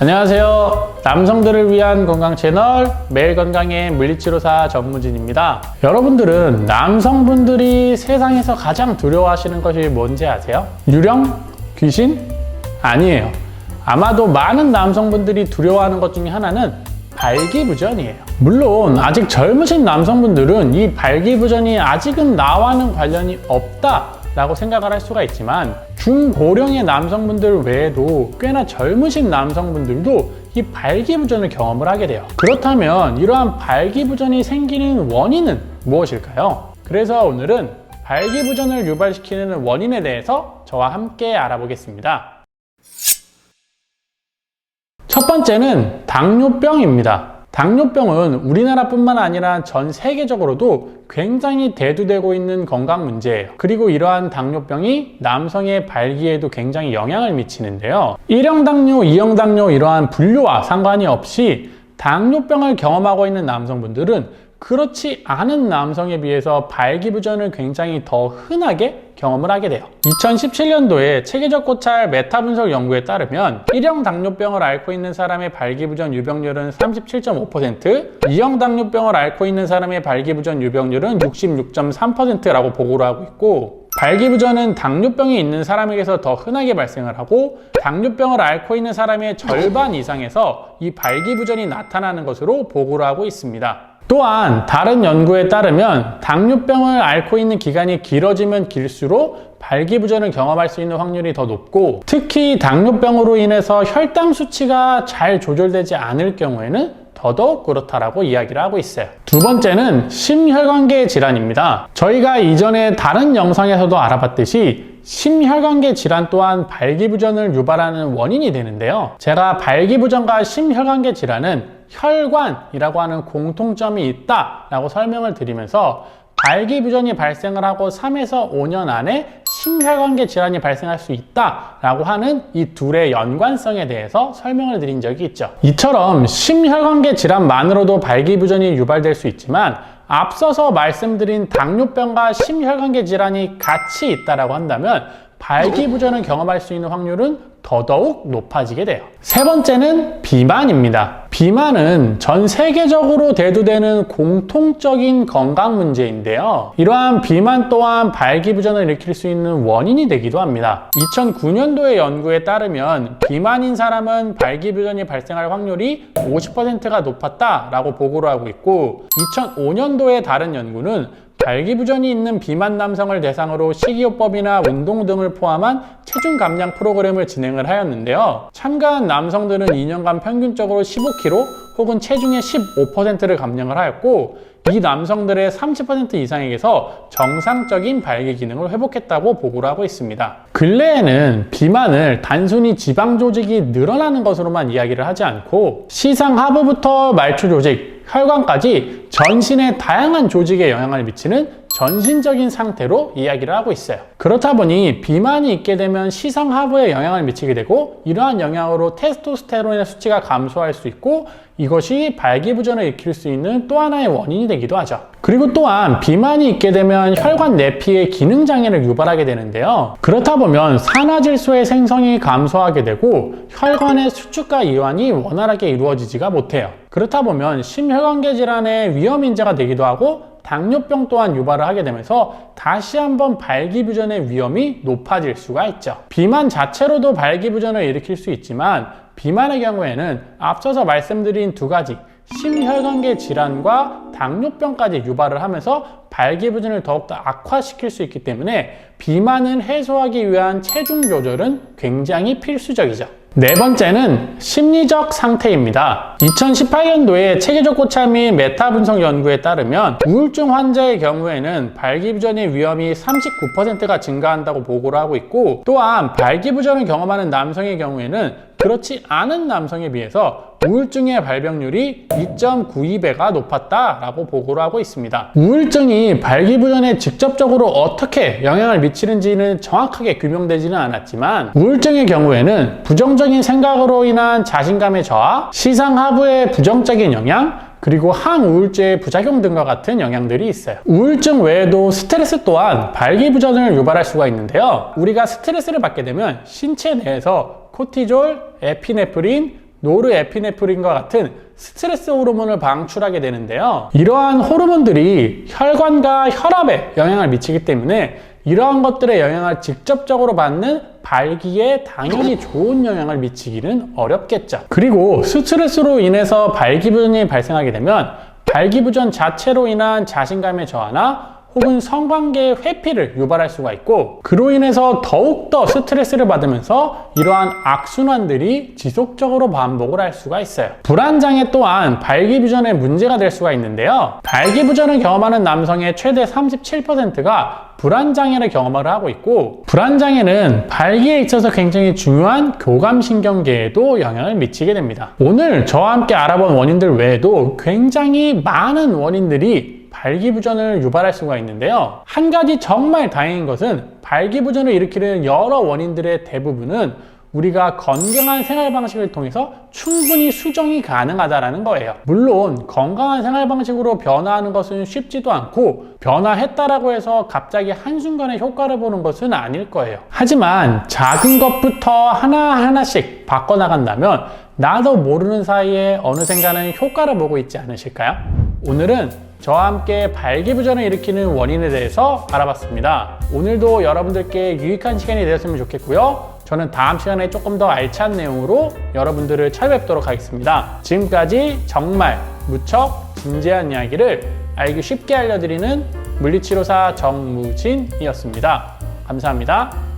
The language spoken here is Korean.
안녕하세요. 남성들을 위한 건강 채널 매일건강의 물리치료사 전무진입니다. 여러분들은 남성분들이 세상에서 가장 두려워하시는 것이 뭔지 아세요? 유령? 귀신? 아니에요. 아마도 많은 남성분들이 두려워하는 것 중에 하나는 발기부전이에요. 물론 아직 젊으신 남성분들은 이 발기부전이 아직은 나와는 관련이 없다 라고 생각을 할 수가 있지만 중고령의 남성분들 외에도 꽤나 젊으신 남성분들도 이 발기부전을 경험을 하게 돼요. 그렇다면 이러한 발기부전이 생기는 원인은 무엇일까요? 그래서 오늘은 발기부전을 유발시키는 원인에 대해서 저와 함께 알아보겠습니다. 첫 번째는 당뇨병입니다. 당뇨병은 우리나라뿐만 아니라 전 세계적으로도 굉장히 대두되고 있는 건강 문제예요. 그리고 이러한 당뇨병이 남성의 발기에도 굉장히 영향을 미치는데요. 1형 당뇨, 2형 당뇨 이러한 분류와 상관이 없이 당뇨병을 경험하고 있는 남성분들은 그렇지 않은 남성에 비해서 발기부전을 굉장히 더 흔하게 경험을 하게 돼요. 2017년도에 체계적 고찰 메타 분석 연구에 따르면 1형 당뇨병을 앓고 있는 사람의 발기부전 유병률은 37.5%, 2형 당뇨병을 앓고 있는 사람의 발기부전 유병률은 66.3%라고 보고를 하고 있고, 발기부전은 당뇨병이 있는 사람에게서 더 흔하게 발생을 하고 당뇨병을 앓고 있는 사람의 절반 이상에서 이 발기부전이 나타나는 것으로 보고를 하고 있습니다. 또한 다른 연구에 따르면 당뇨병을 앓고 있는 기간이 길어지면 길수록 발기부전을 경험할 수 있는 확률이 더 높고, 특히 당뇨병으로 인해서 혈당 수치가 잘 조절되지 않을 경우에는 더더욱 그렇다라고 이야기를 하고 있어요. 두 번째는 심혈관계 질환입니다. 저희가 이전에 다른 영상에서도 알아봤듯이 심혈관계 질환 또한 발기부전을 유발하는 원인이 되는데요. 제가 발기부전과 심혈관계 질환은 혈관이라고 하는 공통점이 있다라고 설명을 드리면서 발기부전이 발생을 하고 3에서 5년 안에 심혈관계 질환이 발생할 수 있다라고 하는 이 둘의 연관성에 대해서 설명을 드린 적이 있죠. 이처럼 심혈관계 질환만으로도 발기부전이 유발될 수 있지만 앞서서 말씀드린 당뇨병과 심혈관계 질환이 같이 있다라고 한다면 발기부전을 경험할 수 있는 확률은 더더욱 높아지게 돼요. 세 번째는 비만입니다. 비만은 전 세계적으로 대두되는 공통적인 건강 문제인데요. 이러한 비만 또한 발기부전을 일으킬 수 있는 원인이 되기도 합니다. 2009년도의 연구에 따르면 비만인 사람은 발기부전이 발생할 확률이 50%가 높았다라고 보고를 하고 있고, 2005년도의 다른 연구는 발기부전이 있는 비만 남성을 대상으로 식이요법이나 운동 등을 포함한 체중 감량 프로그램을 진행을 하였는데요. 참가한 남성들은 2년간 평균적으로 15kg 혹은 체중의 15%를 감량을 하였고, 이 남성들의 30% 이상에게서 정상적인 발기 기능을 회복했다고 보고를 하고 있습니다. 근래에는 비만을 단순히 지방 조직이 늘어나는 것으로만 이야기를 하지 않고 시상 하부부터 말초 조직, 혈관까지 전신의 다양한 조직에 영향을 미치는 전신적인 상태로 이야기를 하고 있어요. 그렇다 보니 비만이 있게 되면 시상 하부에 영향을 미치게 되고, 이러한 영향으로 테스토스테론의 수치가 감소할 수 있고, 이것이 발기부전을 일으킬 수 있는 또 하나의 원인이 되기도 하죠. 그리고 또한 비만이 있게 되면 혈관 내피의 기능 장애를 유발하게 되는데요. 그렇다 보면 산화질소의 생성이 감소하게 되고 혈관의 수축과 이완이 원활하게 이루어지지가 못해요. 그렇다 보면 심혈관계 질환의 위험 인자가 되기도 하고 당뇨병 또한 유발을 하게 되면서 다시 한번 발기부전의 위험이 높아질 수가 있죠. 비만 자체로도 발기부전을 일으킬 수 있지만 비만의 경우에는 앞서서 말씀드린 두 가지 심혈관계 질환과 당뇨병까지 유발을 하면서 발기부전을 더욱더 악화시킬 수 있기 때문에 비만을 해소하기 위한 체중 조절은 굉장히 필수적이죠. 네 번째는 심리적 상태입니다. 2018년도에 체계적 고찰 및 메타 분석 연구에 따르면 우울증 환자의 경우에는 발기부전의 위험이 39%가 증가한다고 보고를 하고 있고, 또한 발기부전을 경험하는 남성의 경우에는 그렇지 않은 남성에 비해서 우울증의 발병률이 2.92배가 높았다라고 보고를 하고 있습니다. 우울증이 발기부전에 직접적으로 어떻게 영향을 미치는지는 정확하게 규명되지는 않았지만, 우울증의 경우에는 부정적인 생각으로 인한 자신감의 저하, 시상 하부의 부정적인 영향, 그리고 항우울제의 부작용 등과 같은 영향들이 있어요. 우울증 외에도 스트레스 또한 발기부전을 유발할 수가 있는데요. 우리가 스트레스를 받게 되면 신체 내에서 코티졸, 에피네프린, 노르에피네프린과 같은 스트레스 호르몬을 방출하게 되는데요. 이러한 호르몬들이 혈관과 혈압에 영향을 미치기 때문에 이러한 것들의 영향을 직접적으로 받는 발기에 당연히 좋은 영향을 미치기는 어렵겠죠. 그리고 스트레스로 인해서 발기부전이 발생하게 되면 발기부전 자체로 인한 자신감의 저하나 혹은 성관계의 회피를 유발할 수가 있고, 그로 인해서 더욱더 스트레스를 받으면서 이러한 악순환들이 지속적으로 반복을 할 수가 있어요. 불안장애 또한 발기부전에 문제가 될 수가 있는데요. 발기부전을 경험하는 남성의 최대 37%가 불안장애를 경험을 하고 있고, 불안장애는 발기에 있어서 굉장히 중요한 교감신경계에도 영향을 미치게 됩니다. 오늘 저와 함께 알아본 원인들 외에도 굉장히 많은 원인들이 발기부전을 유발할 수가 있는데요. 한 가지 정말 다행인 것은 발기부전을 일으키는 여러 원인들의 대부분은 우리가 건강한 생활 방식을 통해서 충분히 수정이 가능하다는 거예요. 물론 건강한 생활 방식으로 변화하는 것은 쉽지도 않고, 변화했다라고 해서 갑자기 한순간에 효과를 보는 것은 아닐 거예요. 하지만 작은 것부터 하나하나씩 바꿔나간다면 나도 모르는 사이에 어느샌가는 효과를 보고 있지 않으실까요? 오늘은 저와 함께 발기부전을 일으키는 원인에 대해서 알아봤습니다. 오늘도 여러분들께 유익한 시간이 되었으면 좋겠고요. 저는 다음 시간에 조금 더 알찬 내용으로 여러분들을 찾아뵙도록 하겠습니다. 지금까지 정말 무척 진지한 이야기를 알기 쉽게 알려드리는 물리치료사 정무진이었습니다. 감사합니다.